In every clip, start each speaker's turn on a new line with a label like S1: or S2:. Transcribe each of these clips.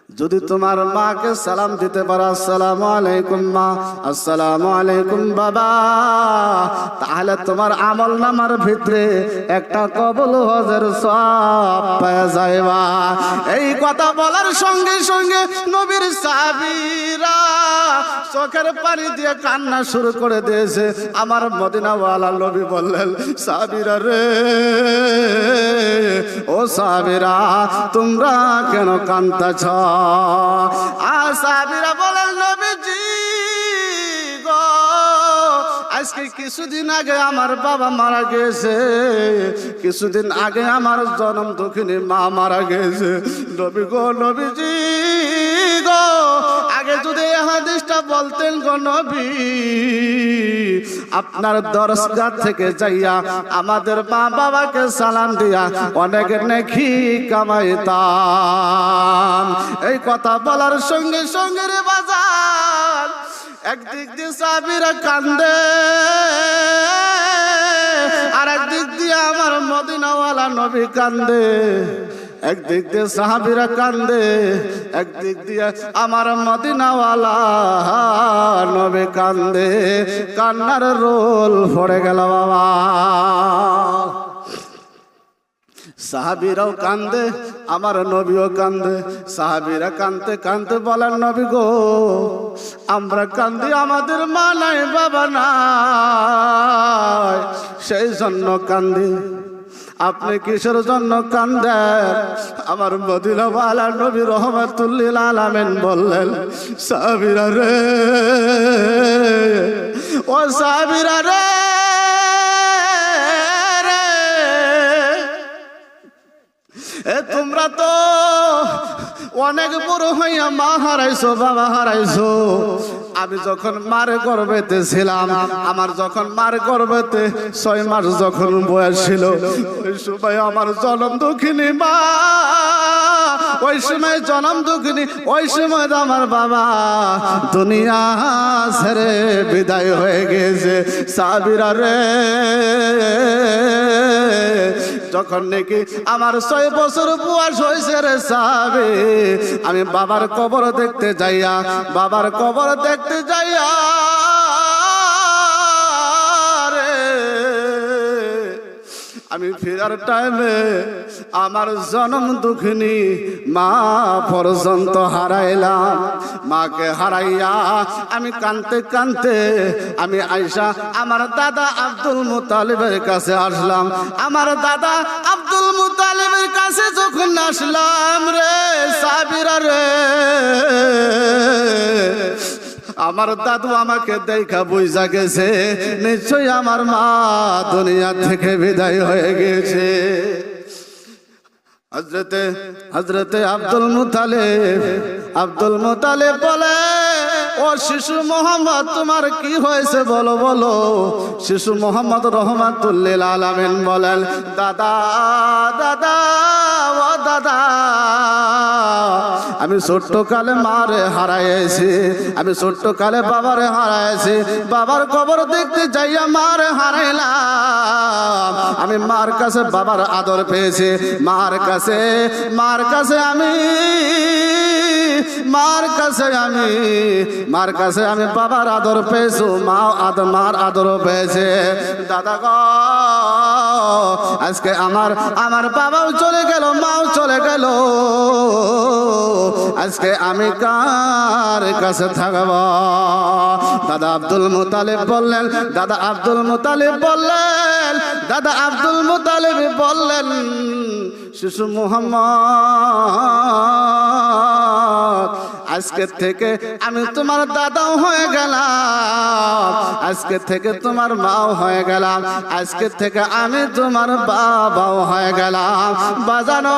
S1: যদি তোমার মাকে সালাম দিতে পারো, আসসালামু আলাইকুম মা, আসসালামু আলাইকুম বাবা, তাহলে তোমার আমল নামার ভিতরে একটা কবুল হজের সওয়াব পেয়ে যাইবা। এই কথা বলার সঙ্গে সঙ্গে নবীর সাহাবীরা চোখের পানি দিয়ে কান্না শুরু করে দিয়েছে। আমার মদিনাওয়ালা নবী বললেন, সাহাবীরা রে, ও সাহাবীরা, তোমরা কেন কাঁদতেছ? আর সাহাবীরা বলেন, নবীজি গো, আজকে কিছুদিন আগে আমার বাবা মারা গেছে, কিছুদিন আগে আমার জনম দুঃখিনী মা মারা গেছে। নবী গো, নবীজি গো, আগে যদি এই হাদিসটা বলতেন গো নবী, আপনার দরজা থেকে যাইয়া আমাদের মা বাবাকে সালাম দিয়া অনেক নেকি কামাইতাম। এই কথা বলার সঙ্গে সঙ্গে রে বাজার, একদিক দিয়ে সাহাবীরা কান্দে, আর একদিক দিয়ে আমার মদিনাওয়ালা নবী কান্দে। একদিক দিয়ে সাহাবীরা কান্দে, একদিক দিয়ে আমার মদিনাওয়ালা নবী কান্দে। কান্নার রোল পড়ে গেল বাবা। সাহাবীরাও কান্দে, আমার নবীও কান্দে। সাহাবীরা কান্দতে কান্দতে বলেন, নবী গো, আমরা কান্দি, আমাদের মা নাই বাবা নাই, সেই জন্য কান্দি। আপনি কিসের জন্য কান্দেন? আমার মদিনাওয়ালা নবী রাহমাতুল লিল আলামিন বললেন, সাহাবীরা রে, ও সাহাবীরা রে, তোমরা তো অনেক বড় হইয়া মা হারাইছো, বাবা হারাইছো। আমি যখন মার গর্ভেতে ছিলাম, আমার যখন মার গর্ভেতে 6 মাস যখন বয়স ছিল, ওই সময় আমার জনম দুঃখিনী মা, ওই সময় জনম দুঃখিনী, ওই সময় আমার বাবা দুনিয়া ছেড়ে বিদায় হয়ে গেছে। সাহাবীরা রে, যখন নাকি আমার 6 বছর বয়স হয়েছে রে সাহাবী, আমি বাবার কবর দেখতে যাইয়া, বাবার কবর দেখতে যাইয়া রে, আমি ফেরার টাইমে আমার জনম দুঃখিনী মা পর্যন্ত হারাইলাম। মাকে হারাইয়া আমি কাঁদতে কাঁদতে আমি আইসা আমার দাদা আব্দুল মুতালিবের কাছে আসলাম। আমার দাদা আব্দুল মুতালিবের কাছে যখন আসলাম রে সাহাবীরা রে, আমার দাদু আমাকে দেখা বুঝা গেছে, নিশ্চয়ই আমার মা দুনিয়া থেকে বিদায় হয়ে গেছে। হযরতে আব্দুল মুতালিব বলে, ও শিশু মোহাম্মদ, তোমার কি হয়েছে বলো বলো। শিশু মোহাম্মদ রাহমাতুল লিল আলামিন বলেন, দাদা দাদা, ও দাদা, আমি ছোট্ট কালে মারে হারাইছি, আমি ছোট্ট কালে বাবারে হারাইছি। বাবার কবর দেখতে যাইয়া মারে হারাইলাম। আমি মার কাছে বাবার আদর পেয়েছি, মার কাছে আমি বাবার আদর পেয়েছি, মার আদর পেয়েছে। দাদা গো, আজকে আমার বাবাও চলে গেল, মাও চলে গেল, আজকে আমি কার কাছে থাকব? দাদা আব্দুল মুতালিব বললেন, শিশু মোহাম্মদ, আজকে থেকে আমি তোমার দাদাও হয়ে গেলাম, আজকে থেকে তোমার মাও হয়ে গেলাম, আজকে থেকে আমি তোমার বাবাও হয়ে গেলাম। বাজানো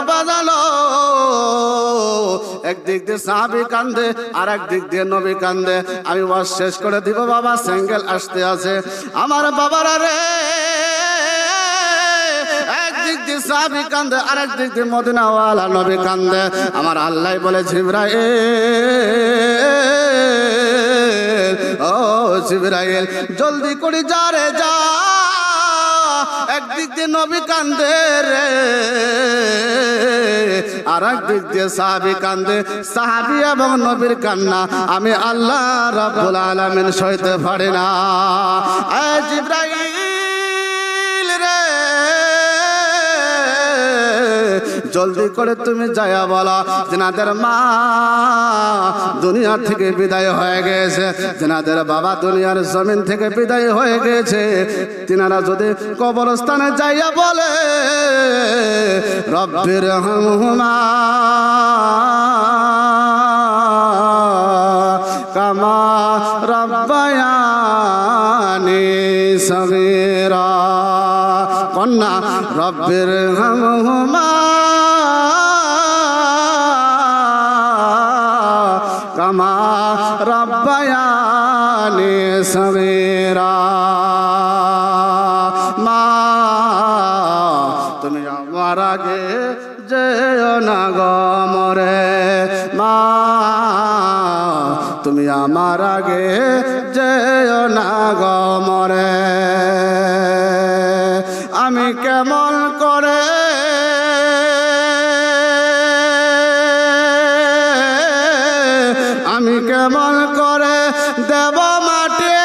S1: একদিক দিয়ে সাহাবী কান্দে, আর একদিক দিয়ে নবী কান্দে। আমি ওয়াজ শেষ করে দিব বাবা, সিঙ্গেল আসতে আছে। আমার বাবারা রে, একদিক দিয়ে সাহাবী কান্দে, আর একদিক দিয়ে মদিনাওয়ালা নবী কান্দে। আমার আল্লাহ বলে, জিবরাইল, ও জিবরাইল, জলদি করে যা রে যা, একদিক দিয়ে নবী কান্দে রে, আর একদিক দিয়ে সাহাবী কান্দে। সাহাবী এবং নবীর কান্না আমি আল্লাহ রাব্বুল আলামিন সইতে পারি না। এ জিবরাইল রে, জলদি করে তুমি যায়া বলা যেনাদের মা দুনিয়া থেকে বিদায় হয়ে গেছে, যেনাদের বাবা দুনিয়ার জমিন থেকে বিদায় হয়ে গেছে, তিনারা যদি কবরস্থানে যাইয়া বলে রব্বির হামহুমা কামা রব্বায়ানি সগীরা, কন্যা রব্বির হামহুমা কামা রব্বায়ানি সগীরা। মা তুমি আমার আগে যেও না গো মরে, মা তুমি আমার আগে যেও না গো মরে। আমি কেমন করে আমি কেমন করে দেব মাটি,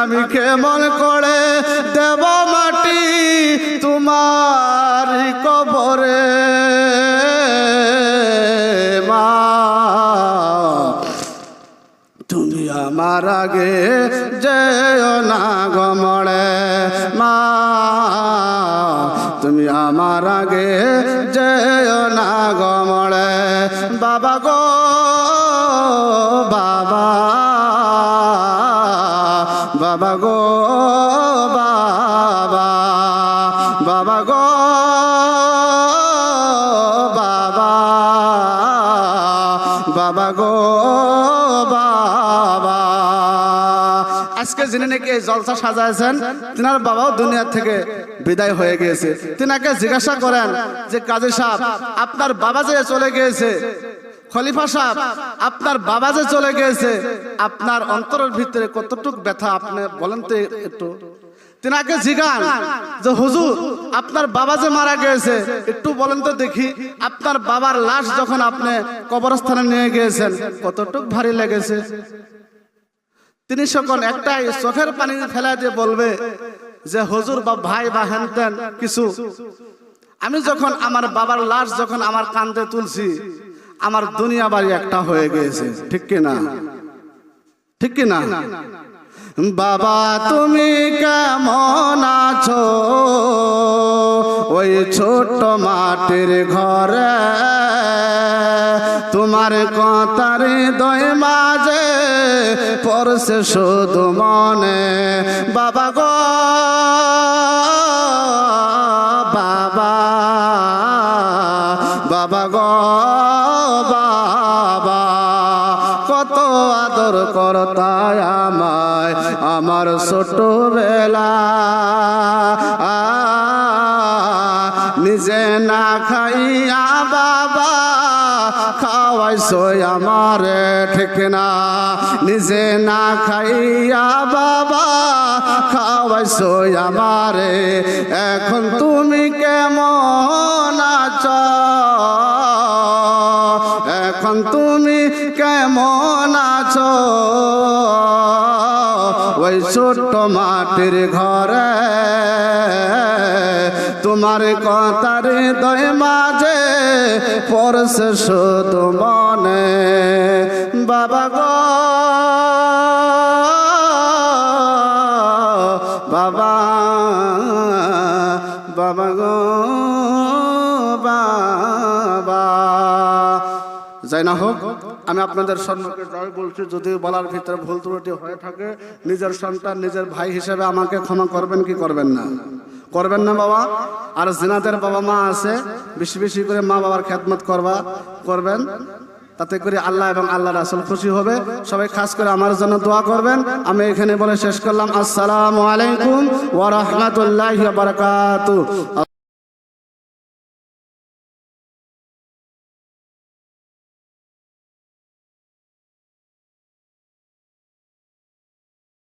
S1: আমি কেমন করে দেব মাটি তোমার কবরে। মা তুমি আমার আগে যেও না গো মরে, মা তুমি আমার আগে যেও না গো মরে। বাবা গো বাবা, বাবা গো বাবা, বাবা গো বাবা, বাবা গো বাবা। আজকে যিনি নাকি এই জলসা সাজাইছেন তিনার বাবাও দুনিয়া থেকে বিদায় হয়ে গিয়েছে। তিনাকে জিজ্ঞাসা করেন যে কাজী সাহেব আপনার বাবা যে চলে গিয়েছে, খলিফা সাহেব আপনার বাবা যে চলে গিয়েছে, আপনার অন্তরের ভিতরে কতটুকু ব্যথা আপনি বলেন তো একটু। তিনাকে জিজ্ঞান যে হুজুর আপনার বাবা যে মারা গিয়েছে একটু বলেন তো দেখি, আপনার বাবার লাশ যখন আপনি কবরস্থানে নিয়ে গিয়েছেন কতটুকু ভারী লেগেছে। তিনি সকল একটাই চোখের পানি ফেলা দিয়ে বলবে যে হুজুর বা ভাই বা হেনতেন কিছু, আমি যখন আমার বাবার লাশ যখন আমার কাঁধে তুলছি আমার দুনিয়া বাড়ি একটা হয়ে গিয়েছে। ঠিক কিনা? ঠিক কিনা? বাবা তুমি কেমন আছো ওই ছোট মাটির ঘরে, তোমার কথার হৃদয় মাঝে পড়ছে শুধু মনে। বাবা গো বাবা, বাবা গো বাবা, কত আদর করতায় আমায় আমার ছোটবেলা, নিজে না খাইয়া বাবা খাওয়াইছো আমারে। ঠিক না? নিজে না খাইয়া বাবা খাওয়াইছো আমারে। এখন তুমি কেমন আছো, এখন তুমি কেমন আছো ওই ছোট্ট মাটির ঘরে, তোমার কথার হৃদয় মাঝে পড়ছে শুধু মনে। বাবা গো বাবা, বাবা গো বাবা। যাই না হোক, আমি আপনাদের সম্মুখে জয় বলছি। যদি বলার ভিতরে ভুল ত্রুটি হয়ে থাকে নিজের সন্তান নিজের ভাই হিসেবে আমাকে ক্ষমা করবেন কি করবেন না? করবেন না বাবা? আর জিনাদের বাবা মা আছে, বেশি বেশি করে মা বাবার খেদমত করবেন, তাতে করে আল্লাহ এবং আল্লাহ রাসূল খুশি হবে। সবাই খাস করে আমার জন্য দোয়া করবেন। আমি এখানে বলে শেষ করলাম। আসসালামু আলাইকুম ওয়া রাহমাতুল্লাহি ওয়া বারাকাতুহু।